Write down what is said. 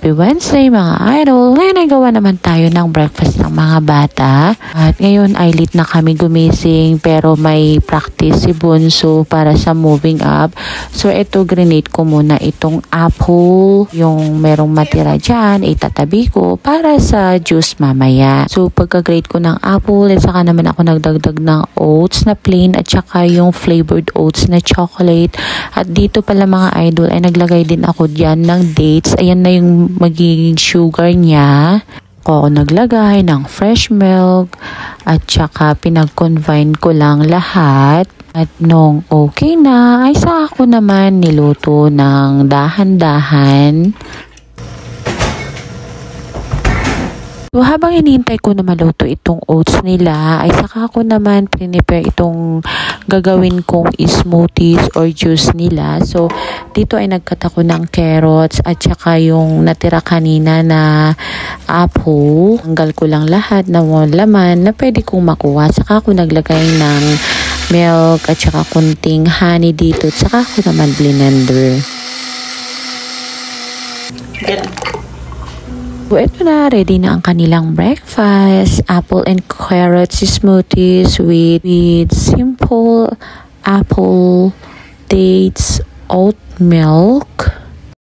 Happy Wednesday mga idol! Ngayon ay gawa naman tayo ng breakfast ng mga bata. At ngayon ay late na kami gumising pero may practice si Bunso para sa moving up. So ito, grenade ko muna itong apple. Yung merong matira dyan, itatabi ko para sa juice mamaya. So pagka-grate ko ng apple, at saka naman ako nagdagdag ng oats na plain at saka yung flavored oats na chocolate. At dito pala mga idol ay naglagay din ako dyan ng dates. Ayan na yung magiging sugar niya. Ako naglagay ng fresh milk at saka pinag-combine ko lang lahat. At nung okay na, ay saka ko naman niluto ng dahan-dahan. So, habang hinihintay ko na maluto itong oats nila, ay saka ko naman prepare itong gagawin kong smoothies or juice nila. So, dito ay nagkat ako ng carrots at saka yung natira kanina na apple. Tanggal ko lang lahat na laman na pwede kong makuha. Saka ko naglagay ng milk at saka kunting honey dito. At saka ko naman blender. So, ito na, ready na ang kanilang breakfast. Apple and carrots smoothies with simple apple, dates, oat milk.